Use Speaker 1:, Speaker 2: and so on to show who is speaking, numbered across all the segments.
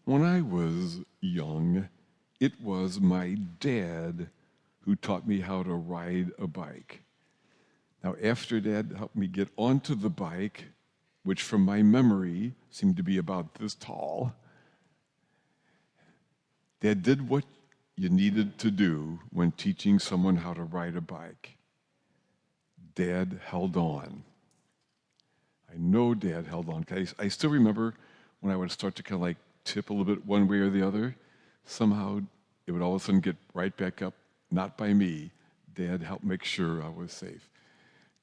Speaker 1: When I was young, it was my dad who taught me how to ride a bike. Now, after Dad helped me get onto the bike, which from my memory seemed to be about this tall, Dad did what you needed to do when teaching someone how to ride a bike. Dad held on. I know Dad held on. I still remember when I would start to kind of like tip a little bit one way or the other, somehow it would all of a sudden get right back up, not by me. Dad helped make sure I was safe.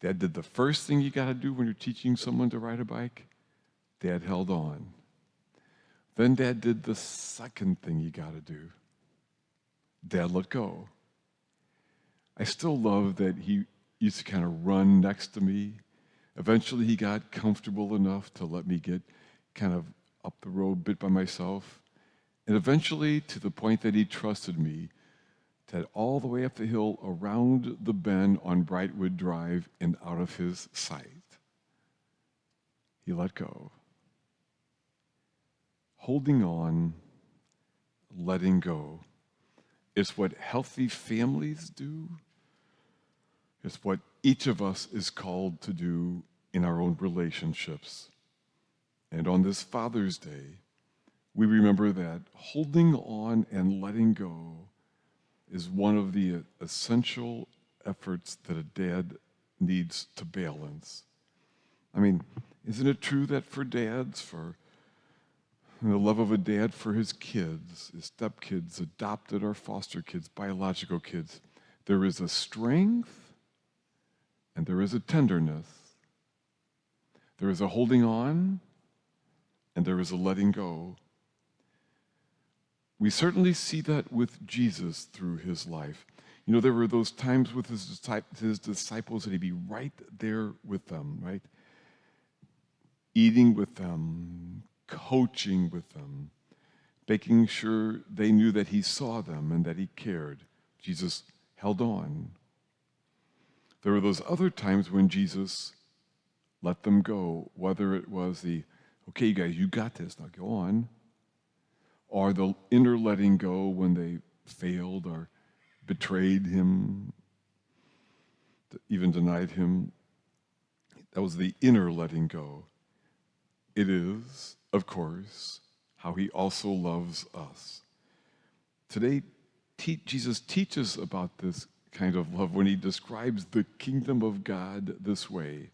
Speaker 1: Dad did the first thing you got to do when you're teaching someone to ride a bike. Dad held on. Then Dad did the second thing you got to do. Dad let go. I still love that he used to kind of run next to me. Eventually he got comfortable enough to let me get kind of up the road bit by myself. And eventually to the point that he trusted me to head all the way up the hill around the bend on Brightwood Drive and out of his sight. He let go. Holding on, letting go. It's what healthy families do. It's what each of us is called to do in our own relationships. And on this Father's Day, we remember that holding on and letting go is one of the essential efforts that a dad needs to balance. I mean, isn't it true that for dads, for the love of a dad for his kids, his stepkids, adopted or foster kids, biological kids, there is a strength and there is a tenderness. There is a holding on and there is a letting go. We certainly see that with Jesus through his life. You know, there were those times with his disciples that he'd be right there with them, right? Eating with them, coaching with them, making sure they knew that he saw them and that he cared. Jesus held on. There were those other times when Jesus let them go, whether it was the, okay, you guys, you got this, now go on, or the inner letting go when they failed or betrayed him, even denied him. That was the inner letting go. It is, of course, how he also loves us. Today, Jesus teaches about this kind of love when he describes the kingdom of God this way.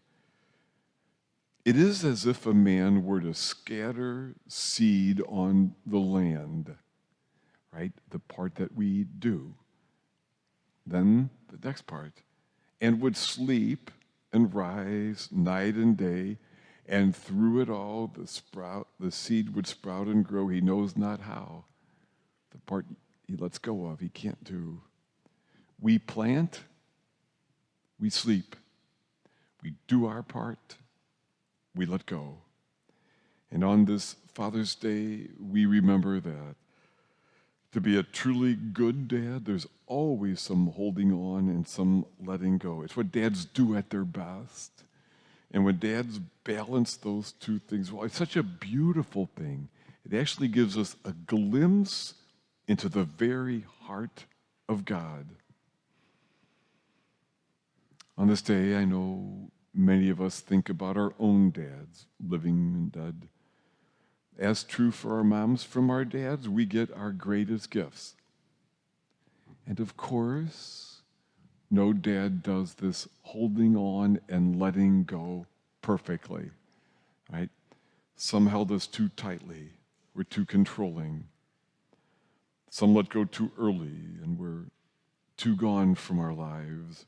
Speaker 1: It is as if a man were to scatter seed on the land, right? The part that we do. Then the next part. And would sleep and rise night and day, and through it all the seed would sprout and grow. He knows not how. The part he lets go of, he can't do. We plant, we sleep. We do our part, we let go. And on this Father's Day, we remember that to be a truly good dad, there's always some holding on and some letting go. It's what dads do at their best. And when dads balance those two things, well, it's such a beautiful thing. It actually gives us a glimpse into the very heart of God. On this day, I know many of us think about our own dads, living and dead. As true for our moms, from our dads, we get our greatest gifts. And of course, no dad does this holding on and letting go perfectly, right? Some held us too tightly. We're too controlling. Some let go too early and we're too gone from our lives.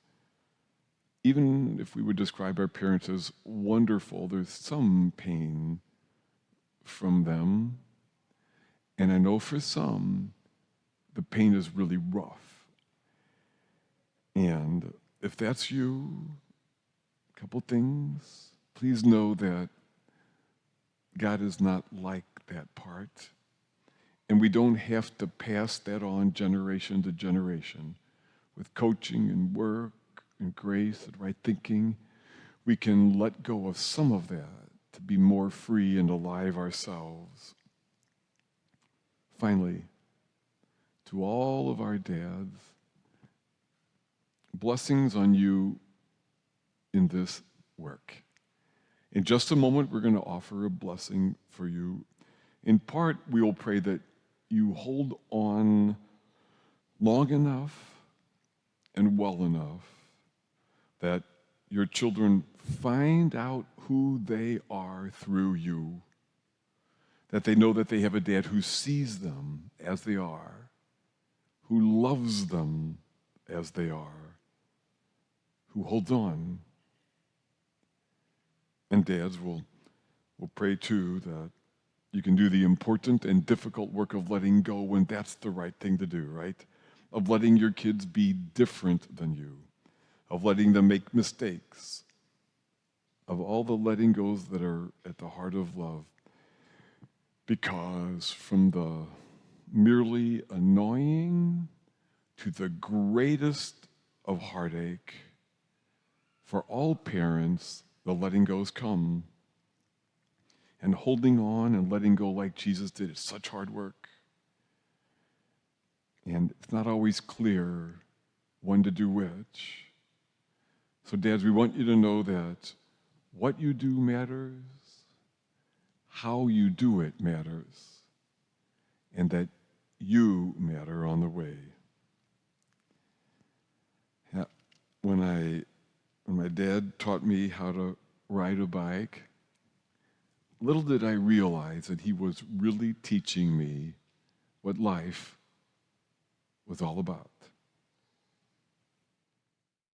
Speaker 1: Even if we would describe our parents as wonderful, there's some pain from them. And I know for some, the pain is really rough. And if that's you, a couple things. Please know that God is not like that part. And we don't have to pass that on generation to generation. With coaching and work and grace and right thinking, we can let go of some of that to be more free and alive ourselves. Finally, to all of our dads, blessings on you in this work. In just a moment, we're going to offer a blessing for you. In part, we will pray that you hold on long enough and well enough that your children find out who they are through you, that they know that they have a dad who sees them as they are, who loves them as they are, who holds on. And dads will pray too that you can do the important and difficult work of letting go when that's the right thing to do, right? Of letting your kids be different than you, of letting them make mistakes, of all the letting goes that are at the heart of love. Because from the merely annoying to the greatest of heartache, for all parents, the letting goes come. And holding on and letting go like Jesus did is such hard work. And it's not always clear when to do which. So dads, we want you to know that what you do matters, how you do it matters, and that you matter on the way. When my dad taught me how to ride a bike, little did I realize that he was really teaching me what life was all about.